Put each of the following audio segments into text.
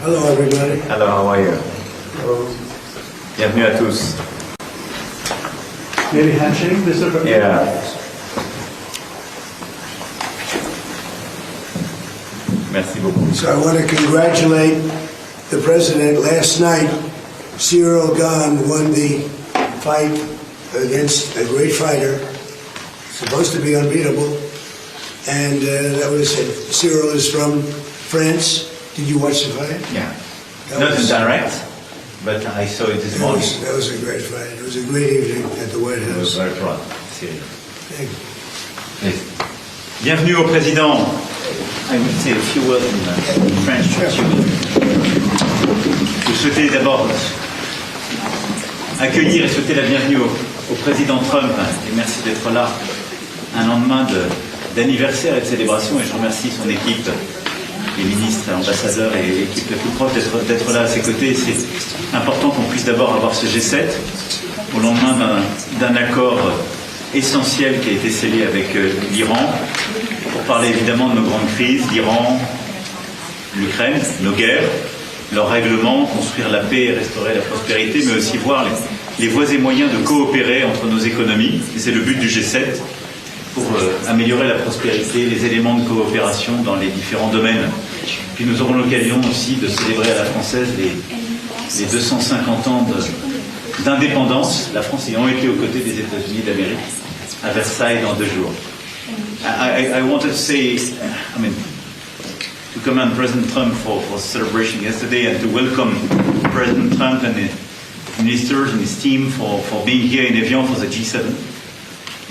Hello, everybody. Hello, how are you? Bienvenue à tous. Maybe handshake, Mr. Yeah. Merci beaucoup. So I want to congratulate the president. Last night, Cyril Gane won the fight against a great fighter, supposed to be unbeatable, and that was it. Cyril is from France. Did you watch the fight? Yeah. Not in direct, but I saw it this morning. That was a great fight. It was a great evening at the White I was House. very proud. Cyril. Thank you. Please. Bienvenue au président. I will say a few words in French. Je souhaitais d'abord accueillir et souhaiter la bienvenue au président Trump et merci d'être là un lendemain d'anniversaire et de célébration, et je remercie son équipe, les ministres, ambassadeurs et l'équipe la plus proche d'être là à ses côtés. C'est important qu'on puisse d'abord avoir ce G7 au lendemain d'un accord essentiel qui a été scellé avec l'Iran, pour parler évidemment de nos grandes crises, l'Iran, l'Ukraine, nos guerres, leurs règlements, construire la paix et restaurer la prospérité, mais aussi voir les voies et moyens de coopérer entre nos économies. Et c'est le but du G7, pour améliorer la prospérité, les éléments de coopération dans les différents domaines. Puis nous aurons l'occasion aussi de célébrer à la française les 250 ans d'indépendance, la France ayant été aux côtés des États-Unis d'Amérique, à Versailles dans 2 jours. I wanted to say, to commend President Trump for celebration yesterday and to welcome President Trump and his ministers and his team for being here in Evian for the G7.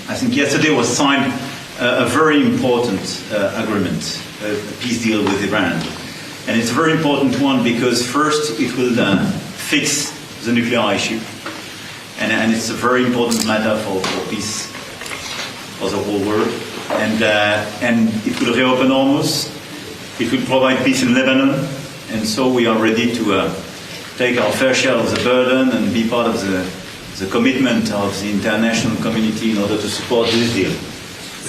I think yesterday was signed a very important agreement, a peace deal with Iran. And it's a very important one because first it will fix the nuclear issue. And it's a very important matter for peace for the whole world. And it will reopen Hormuz. It will provide peace in Lebanon. And so we are ready to take our fair share of the burden and be part of the commitment of the international community in order to support this deal.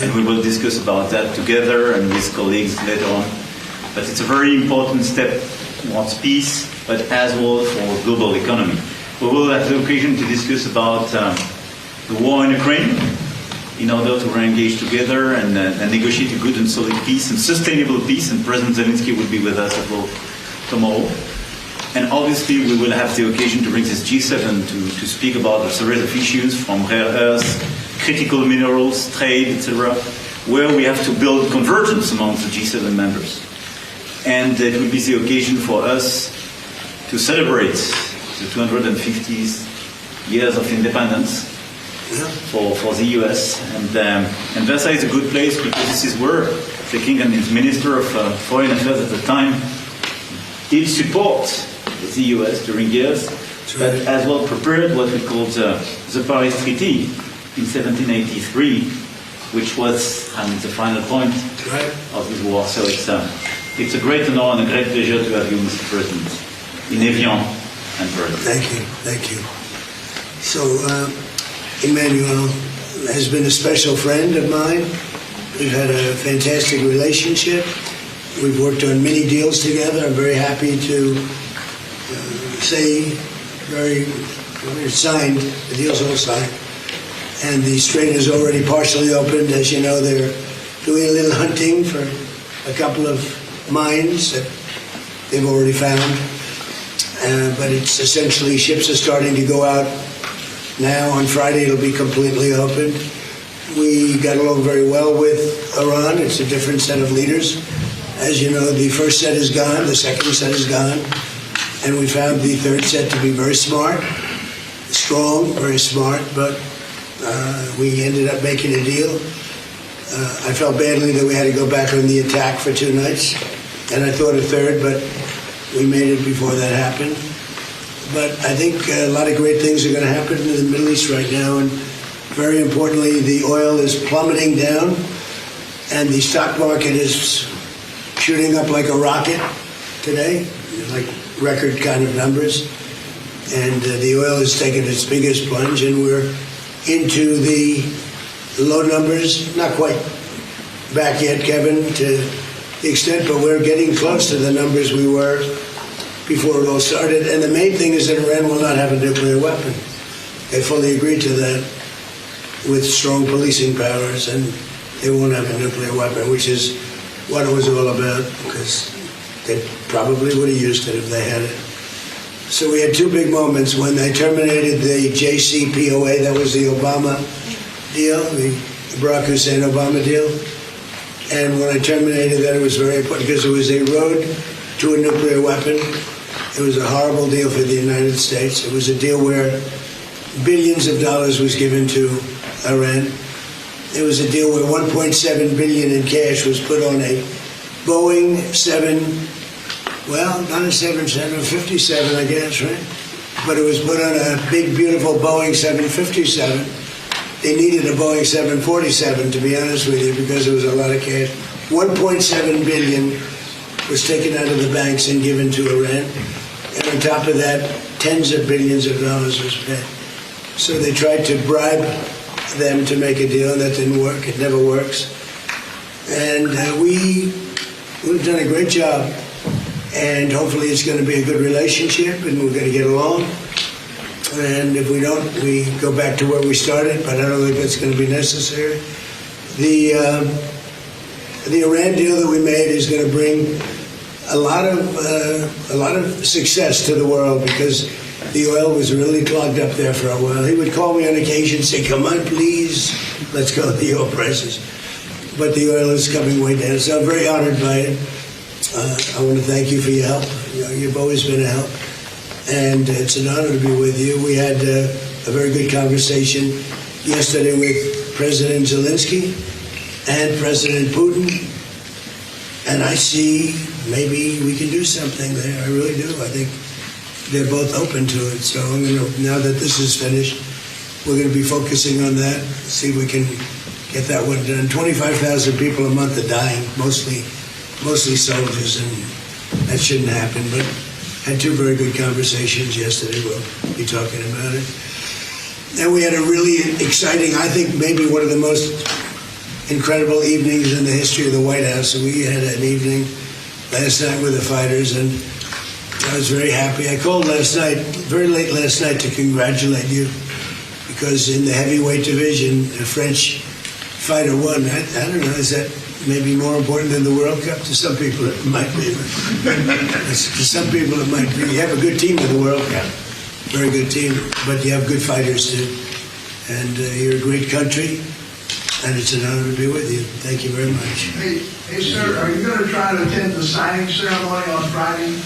And we will discuss about that together and with colleagues later on. But it's a very important step towards peace, but as well for global economy. We will have the occasion to discuss about the war in Ukraine in order to re-engage together and negotiate a good and solid peace and sustainable peace. And President Zelenski will be with us as well tomorrow. And obviously we will have the occasion to bring this G7 to speak about a series of issues from rare earths, critical minerals, trade, etc., where we have to build convergence among the G7 members. And it will be the occasion for us to celebrate the 250 years of independence for the US. And Versailles is a good place because this is where the King and his Minister of Foreign Affairs at the time did support the US during years, but as well prepared what we called the Paris Treaty in 1783, which was the final point of this war. So it's a great honor and a great pleasure to have you, Mr. President, in Evian and Paris. Thank you. So, Emmanuel has been a special friend of mine. We've had a fantastic relationship. We've worked on many deals together. I'm very happy to say we're signed, the deal's all signed. And the strait is already partially opened. As you know, they're doing a little hunting for a couple of mines that they've already found. But it's essentially, ships are starting to go out now. On Friday, it'll be completely opened. We got along very well with Iran. It's a different set of leaders. As you know, the first set is gone, the second set is gone, and we found the third set to be very smart, strong, very smart, but we ended up making a deal. I felt badly that we had to go back on the attack for 2 nights, and I thought a third, but we made it before that happened. But I think a lot of great things are going to happen in the Middle East right now, and very importantly, the oil is plummeting down, and the stock market is shooting up like a rocket today, like record kind of numbers. And the oil has taken its biggest plunge, and we're into the low numbers, not quite back yet, Kevin, to the extent, but we're getting close to the numbers we were before it all started. And the main thing is that Iran will not have a nuclear weapon. They fully agreed to that with strong policing powers, and they won't have a nuclear weapon, which is what it was all about, because they probably would have used it if they had it. So we had two big moments. When they terminated the JCPOA, that was the Obama deal, the Barack Hussein Obama deal. And when I terminated that, it was very important because it was a road to a nuclear weapon. It was a horrible deal for the United States. It was a deal where billions of dollars was given to Iran. It was a deal where $1.7 billion in cash was put on a Boeing 757, I guess, right? But it was put on a big, beautiful Boeing 757. They needed a Boeing 747, to be honest with you, because there was a lot of cash. $1.7 billion was taken out of the banks and given to Iran. And on top of that, tens of billions of dollars was paid. So they tried to bribe them to make a deal, and that didn't work. It never works. And we've done a great job. And hopefully it's going to be a good relationship, and we're going to get along. And if we don't, we go back to where we started, but I don't think that's going to be necessary. The Iran deal that we made is going to bring a lot of success to the world, because the oil was really clogged up there for a while. He would call me on occasion and say, "Come on, please, let's go with the oil prices." But the oil is coming way down, so I'm very honored by it. I want to thank you for your help. You've always been a help. And it's an honor to be with you. We had a very good conversation yesterday with President Zelenski and President Putin. And I see maybe we can do something there. I really do. I think they're both open to it. So now that this is finished, we're going to be focusing on that, see if we can get that one done. 25,000 people a month are dying, mostly soldiers, and that shouldn't happen. But had two very good conversations yesterday. We'll be talking about it. And we had a really exciting, I think maybe one of the most incredible evenings in the history of the White House. We had an evening last night with the fighters, and I was very happy. I called last night, very late last night, to congratulate you, because in the heavyweight division, a French fighter won. I don't know, is that maybe more important than the World Cup? To some people it might be. To some people it might be. You have a good team in the World Cup. Very good team. But you have good fighters too. And you're a great country. And it's an honor to be with you. Thank you very much. Hey sir, are you going to try to attend the signing ceremony on Friday?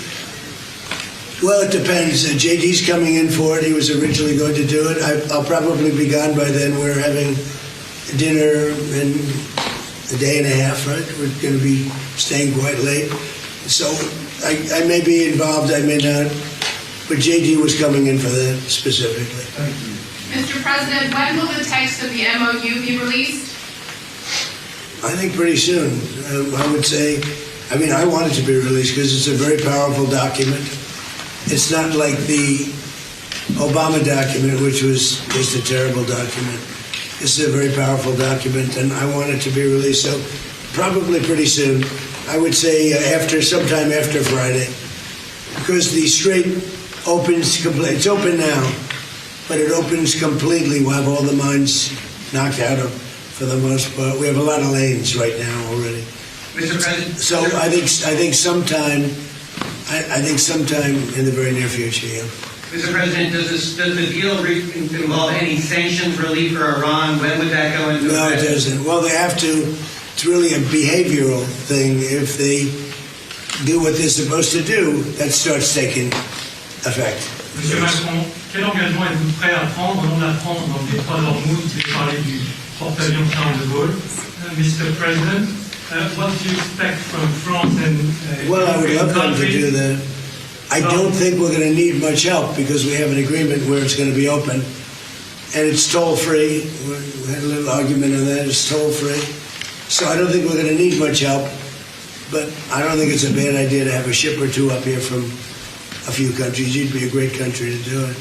Well, it depends. JD's coming in for it. He was originally going to do it. I'll probably be gone by then. We're having dinner in a day and a half, right? We're going to be staying quite late. So I may be involved, I may not. But JD was coming in for that specifically. Thank you. Mr. President, when will the text of the MOU be released? I think pretty soon. I would say, I want it to be released because it's a very powerful document. It's not like the Obama document, which was just a terrible document. This is a very powerful document, and I want it to be released. So probably pretty soon. I would say sometime after Friday, because the Strait opens completely. It's open now, but it opens completely. We'll have all the mines knocked out of, for the most part. We have a lot of lanes right now already. Mr. President. So I think sometime in the very near future. Yeah. Mr. President, does the deal involve any sanctions relief for Iran? When would that go into effect? No, it doesn't. Well, they have to. It's really a behavioral thing. If they do what they're supposed to do, that starts taking effect. Monsieur Macron, quel engagement êtes-vous prêt à prendre au nom de la France dans le détroit d'Ormuz? Vous avez parlé du porte-avions Charles de Gaulle. Mr. President, what do you expect from France and Well, I would love them to do countries? that. I don't think we're going to need much help because we have an agreement where it's going to be open. And it's toll-free. We had a little argument on that. It's toll-free. So I don't think we're going to need much help. But I don't think it's a bad idea to have a ship or two up here from a few countries. You'd be a great country to do it.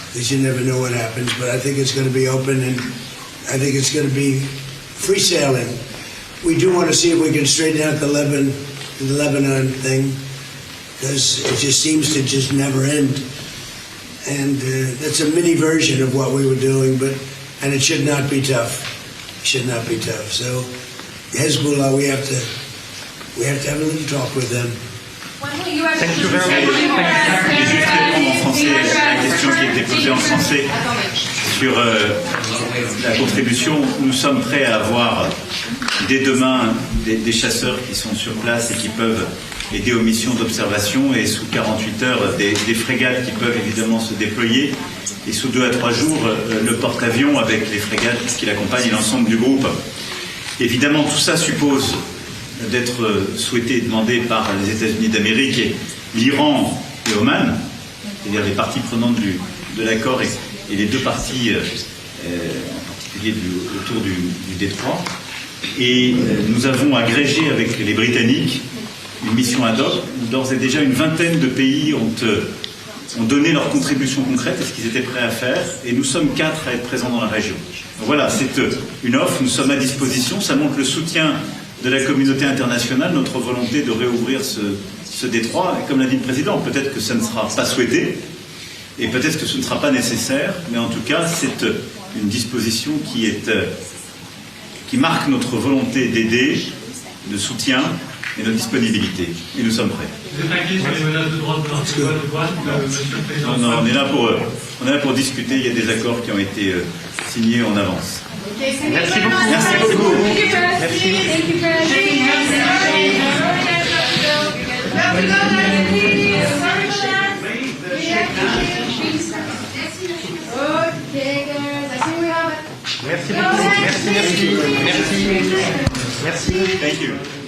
Because you never know what happens. But I think it's going to be open, and I think it's going to be free sailing. We do want to see if we can straighten out the Lebanon thing. because it just seems to just never end. And that's a mini version of what we were doing, and it should not be tough. It should not be tough. So Hezbollah, we have to have a little talk with them. Thank you very much. Je vais juste répondre en français à la question qui a été posée en français sur la contribution. Nous sommes prêts à avoir dès demain des chasseurs qui sont sur place et qui peuvent aider aux missions d'observation, et sous 48 heures des frégates qui peuvent évidemment se déployer, et sous 2 à 3 jours le porte-avions avec les frégates qui l'accompagnent et l'ensemble du groupe. Évidemment, tout ça suppose d'être souhaité et demandé par les États-Unis d'Amérique et l'Iran et Oman, c'est-à-dire les parties prenantes de l'accord et les deux parties, en particulier autour du détroit. Et nous avons agrégé avec les Britanniques une mission ad hoc. D'ores et déjà, une vingtaine de pays ont donné leur contribution concrète à ce qu'ils étaient prêts à faire, et nous sommes 4 à être présents dans la région. Donc voilà, c'est une offre, nous sommes à disposition, ça montre le soutien de la communauté internationale, notre volonté de réouvrir ce détroit. Et comme l'a dit le président, peut-être que ça ne sera pas souhaité, et peut-être que ce ne sera pas nécessaire, mais en tout cas, c'est une disposition qui marque notre volonté d'aider, de soutien et notre disponibilité. Et nous sommes prêts. Vous êtes inquiet sur les menaces de droit de douane, monsieur le président? Non, on est là pour discuter. Il y a des accords qui ont été signés en avance. Merci beaucoup. Merci beaucoup. Merci beaucoup. Merci. Thank you.